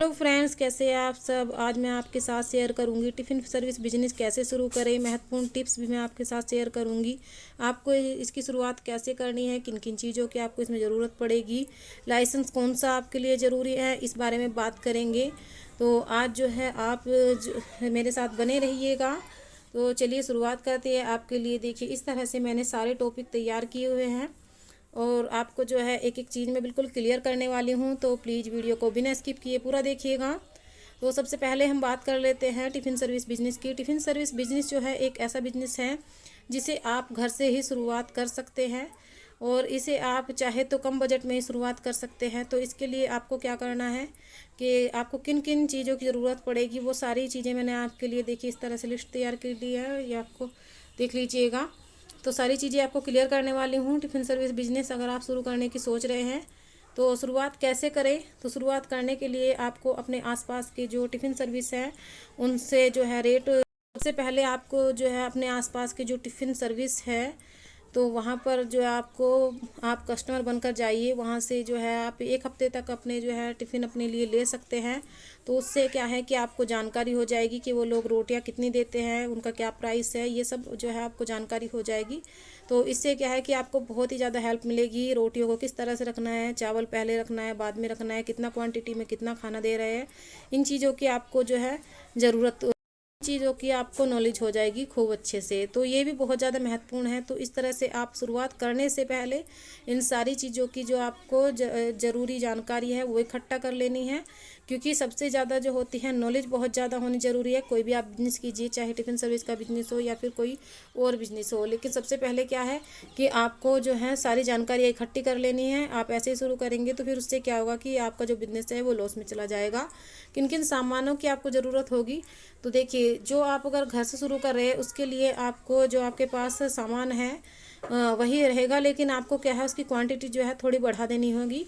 Hello friends, कैसे हैं आप सब। आज मैं आपके साथ शेयर करूंगी टिफ़िन सर्विस बिजनेस कैसे शुरू करें। महत्वपूर्ण टिप्स भी मैं आपके साथ शेयर करूंगी। आपको इसकी शुरुआत कैसे करनी है, किन किन चीज़ों की आपको इसमें ज़रूरत पड़ेगी, लाइसेंस कौन सा आपके लिए ज़रूरी है, इस बारे में बात करेंगे। तो आज जो है आप मेरे साथ बने रहिएगा। तो चलिए शुरुआत करते हैं। आपके लिए देखिए इस तरह से मैंने सारे टॉपिक तैयार किए हुए हैं और आपको जो है एक एक चीज़ में बिल्कुल क्लियर करने वाली हूँ। तो प्लीज़ वीडियो को बिना स्किप किए पूरा देखिएगा। तो सबसे पहले हम बात कर लेते हैं टिफ़िन सर्विस बिजनेस की। टिफ़िन सर्विस बिजनेस जो है एक ऐसा बिजनेस है जिसे आप घर से ही शुरुआत कर सकते हैं और इसे आप चाहे तो कम बजट में ही शुरुआत कर सकते हैं। तो इसके लिए आपको क्या करना है कि आपको किन किन चीज़ों की ज़रूरत पड़ेगी, वो सारी चीज़ें मैंने आपके लिए देखिए इस तरह से लिस्ट तैयार कर ली है, ये आपको देख लीजिएगा। तो सारी चीज़ें आपको क्लियर करने वाली हूँ। टिफ़िन सर्विस बिजनेस अगर आप शुरू करने की सोच रहे हैं तो शुरुआत कैसे करें। तो शुरुआत करने के लिए आपको अपने आसपास के जो टिफ़िन सर्विस है उनसे जो है रेट, सबसे पहले आपको जो है अपने आसपास के जो टिफ़िन सर्विस है तो वहाँ पर जो है आप कस्टमर बनकर जाइए। वहाँ से जो है आप एक हफ्ते तक अपने जो है टिफ़िन अपने लिए ले सकते हैं। तो उससे क्या है कि आपको जानकारी हो जाएगी कि वो लोग रोटियां कितनी देते हैं, उनका क्या प्राइस है, ये सब जो है आपको जानकारी हो जाएगी। तो इससे क्या है कि आपको बहुत ही ज़्यादा हेल्प मिलेगी। रोटियों को किस तरह से रखना है, चावल पहले रखना है बाद में रखना है, कितना क्वांटिटी में कितना खाना दे रहे हैं, इन चीज़ों की आपको जो है ज़रूरत, चीज़ों की आपको नॉलेज हो जाएगी खूब अच्छे से। तो ये भी बहुत ज़्यादा महत्वपूर्ण है। तो इस तरह से आप शुरुआत करने से पहले इन सारी चीज़ों की जो आपको ज़रूरी जानकारी है वो इकट्ठा कर लेनी है, क्योंकि सबसे ज़्यादा जो होती है नॉलेज बहुत ज़्यादा होनी ज़रूरी है। कोई भी आप बिज़नेस कीजिए, चाहे टिफ़िन सर्विस का बिज़नेस हो या फिर कोई और बिज़नेस हो, लेकिन सबसे पहले क्या है कि आपको जो है सारी जानकारी इकट्ठी कर लेनी है। आप ऐसे ही शुरू करेंगे तो फिर उससे क्या होगा कि आपका जो बिज़नेस है वो लॉस में चला जाएगा। किन किन सामानों की आपको ज़रूरत होगी, तो देखिए जो आप अगर घर से शुरू कर रहे हैं उसके लिए आपको जो आपके पास सामान है वही रहेगा, लेकिन आपको क्या है उसकी क्वांटिटी जो है थोड़ी बढ़ा देनी होगी।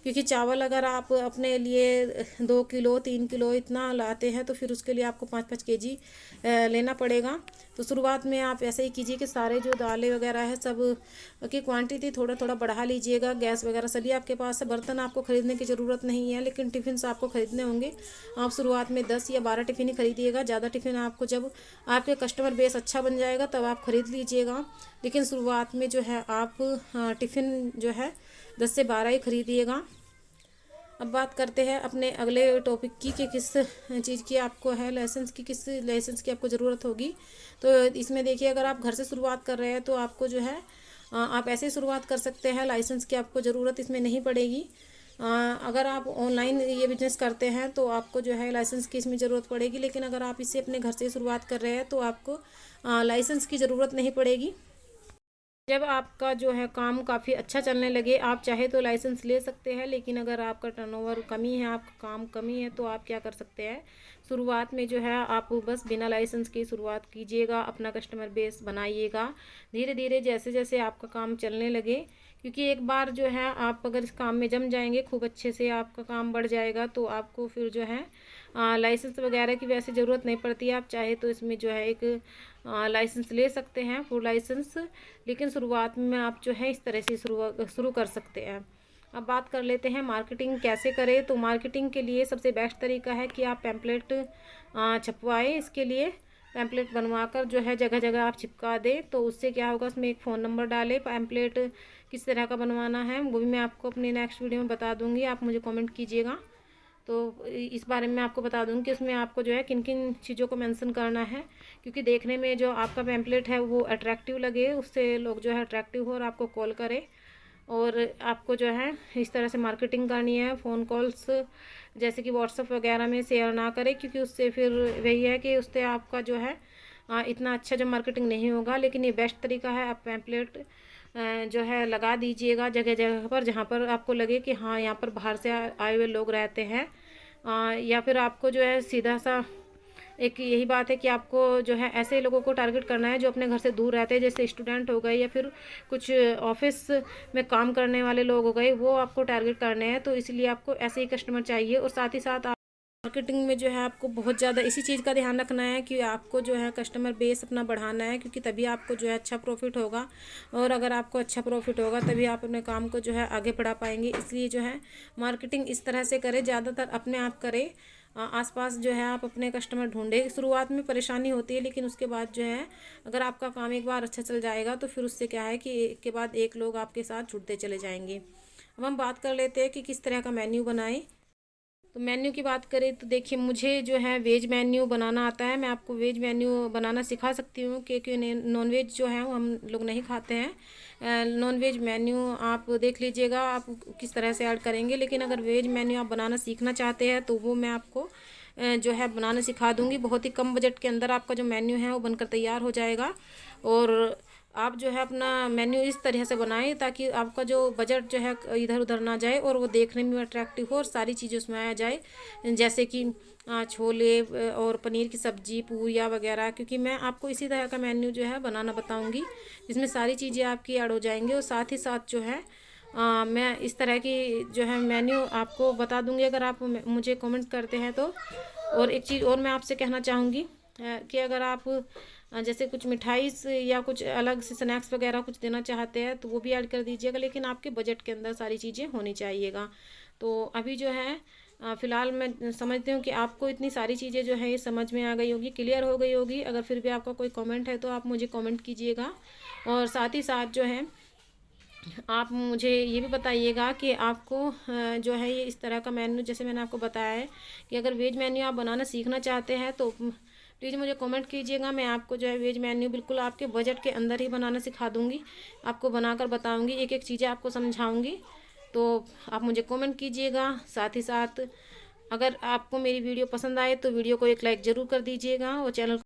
क्योंकि चावल अगर आप अपने लिए 2 किलो 3 किलो इतना लाते हैं तो फिर उसके लिए आपको 5-5 केजी लेना पड़ेगा। तो शुरुआत में आप ऐसे ही कीजिए कि सारे जो दालें वगैरह है सब की क्वांटिटी थोड़ा थोड़ा बढ़ा लीजिएगा। गैस वगैरह सभी आपके पास है, बर्तन आपको ख़रीदने की ज़रूरत नहीं है, लेकिन टिफ़िन आपको ख़रीदने होंगे। आप शुरुआत में 10 या 12 टिफ़िन ही खरीदिएगा। ज़्यादा टिफ़िन आपको जब आपके कस्टमर बेस अच्छा बन जाएगा तब आप ख़रीद लीजिएगा, लेकिन शुरुआत में जो है आप टिफ़िन जो है 10 से 12 ही खरीदिएगा। अब बात करते हैं अपने अगले टॉपिक की कि किस चीज़ की आपको है लाइसेंस की, किस लाइसेंस की आपको ज़रूरत होगी। तो इसमें देखिए अगर आप घर से शुरुआत कर रहे हैं तो आपको जो है आप ऐसे शुरुआत कर सकते हैं, लाइसेंस की आपको ज़रूरत इसमें नहीं पड़ेगी। अगर आप ऑनलाइन ये बिज़नेस करते हैं तो आपको जो है लाइसेंस की इसमें ज़रूरत पड़ेगी, लेकिन अगर आप इसे अपने घर से शुरुआत कर रहे हैं तो आपको लाइसेंस की ज़रूरत नहीं पड़ेगी। जब आपका जो है काम काफ़ी अच्छा चलने लगे आप चाहे तो लाइसेंस ले सकते हैं, लेकिन अगर आपका टर्नओवर कमी है, आपका काम कमी है, तो आप क्या कर सकते हैं, शुरुआत में जो है आप बस बिना लाइसेंस की शुरुआत कीजिएगा, अपना कस्टमर बेस बनाइएगा। धीरे धीरे जैसे जैसे आपका काम चलने लगे, क्योंकि एक बार जो है आप अगर इस काम में जम जाएंगे, खूब अच्छे से आपका काम बढ़ जाएगा, तो आपको फिर जो है लाइसेंस वगैरह की वैसे ज़रूरत नहीं पड़ती है। आप चाहे तो इसमें जो है एक लाइसेंस ले सकते हैं, फुल लाइसेंस, लेकिन शुरुआत में आप जो है इस तरह से शुरू कर सकते हैं। अब बात कर लेते हैं मार्केटिंग कैसे करें। तो मार्केटिंग के लिए सबसे बेस्ट तरीका है कि आप पैम्पलेट छपवाएं। इसके लिए पैम्पलेट बनवाकर जो है जगह जगह आप चिपका दें। तो उससे क्या होगा, उसमें एक फ़ोन नंबर डालें। पैम्पलेट किस तरह का बनवाना है वो भी मैं आपको अपने नेक्स्ट वीडियो में बता दूँगी, आप मुझे कमेंट कीजिएगा। तो इस बारे में आपको बता दूँ कि उसमें आपको जो है किन किन चीज़ों को मेंशन करना है, क्योंकि देखने में जो आपका पैम्पलेट है वो अट्रैक्टिव लगे, उससे लोग जो है अट्रैक्टिव हो और आपको कॉल करें। और आपको जो है इस तरह से मार्केटिंग करनी है। फ़ोन कॉल्स जैसे कि व्हाट्सएप वगैरह में शेयर ना करें, क्योंकि उससे फिर वही है कि उससे आपका जो है इतना अच्छा जो मार्केटिंग नहीं होगा। लेकिन ये बेस्ट तरीका है, आप पैम्पलेट जो है लगा दीजिएगा जगह जगह पर, जहाँ पर आपको लगे कि हाँ यहाँ पर बाहर से आए हुए लोग रहते हैं। या फिर आपको जो है सीधा सा एक यही बात है कि आपको जो है ऐसे लोगों को टारगेट करना है जो अपने घर से दूर रहते हैं, जैसे स्टूडेंट हो गए या फिर कुछ ऑफिस में काम करने वाले लोग हो गए, वो आपको टारगेट करने हैं। तो इसलिए आपको ऐसे ही कस्टमर चाहिए और साथ ही साथ मार्केटिंग में जो है आपको बहुत ज़्यादा इसी चीज़ का ध्यान रखना है कि आपको जो है कस्टमर बेस अपना बढ़ाना है, क्योंकि तभी आपको जो है अच्छा प्रॉफिट होगा। और अगर आपको अच्छा प्रॉफिट होगा तभी आप अपने काम को जो है आगे बढ़ा पाएंगे। इसलिए जो है मार्केटिंग इस तरह से करें, ज़्यादातर अपने आप करें, आसपास जो है आप अपने कस्टमर ढूंढे। शुरुआत में परेशानी होती है, लेकिन उसके बाद जो है अगर आपका काम एक बार अच्छा चल जाएगा तो फिर उससे क्या है कि एक के बाद एक लोग आपके साथ जुड़ते चले जाएंगे। अब हम बात कर लेते हैं कि किस तरह का मेन्यू बनाएं। तो मेन्यू की बात करें तो देखिए, मुझे जो है वेज मेन्यू बनाना आता है। मैं आपको वेज मेन्यू बनाना सिखा सकती हूँ, क्योंकि नॉन वेज जो है वो हम लोग नहीं खाते हैं। नॉन वेज मेन्यू आप देख लीजिएगा आप किस तरह से ऐड करेंगे। लेकिन अगर वेज मेन्यू आप बनाना सीखना चाहते हैं तो वो मैं आपको जो है बनाना सिखा दूँगी। बहुत ही कम बजट के अंदर आपका जो मेन्यू है वो बनकर तैयार हो जाएगा। और आप जो है अपना मेन्यू इस तरह से बनाएं ताकि आपका जो बजट जो है इधर उधर ना जाए और वो देखने में अट्रैक्टिव हो और सारी चीज़ें उसमें आ जाए, जैसे कि छोले और पनीर की सब्ज़ी, पूरियाँ वगैरह। क्योंकि मैं आपको इसी तरह का मेन्यू जो है बनाना बताऊंगी, जिसमें सारी चीज़ें आपकी ऐड हो जाएंगी। और साथ ही साथ जो है मैं इस तरह की जो है मेन्यू आपको बता दूंगी अगर आप मुझे कमेंट करते हैं तो। और एक चीज़ और मैं आपसे कहना चाहूँगी कि अगर आप जैसे कुछ मिठाई या कुछ अलग से स्नैक्स वगैरह कुछ देना चाहते हैं तो वो भी ऐड कर दीजिएगा, लेकिन आपके बजट के अंदर सारी चीज़ें होनी चाहिएगा। तो अभी जो है फ़िलहाल मैं समझती हूँ कि आपको इतनी सारी चीज़ें जो है ये समझ में आ गई होगी, क्लियर हो गई होगी। अगर फिर भी आपका कोई कमेंट है तो आप मुझे कमेंट कीजिएगा। और साथ ही साथ जो है आप मुझे ये भी बताइएगा कि आपको जो है ये इस तरह का मेन्यू, जैसे मैंने आपको बताया है कि अगर वेज मेन्यू आप बनाना सीखना चाहते हैं तो प्लीज़ मुझे कमेंट कीजिएगा। मैं आपको जो है वेज मेन्यू बिल्कुल आपके बजट के अंदर ही बनाना सिखा दूँगी, आपको बनाकर बताऊँगी, एक एक चीज़ें आपको समझाऊँगी। तो आप मुझे कमेंट कीजिएगा। साथ ही साथ अगर आपको मेरी वीडियो पसंद आए तो वीडियो को एक लाइक ज़रूर कर दीजिएगा और चैनल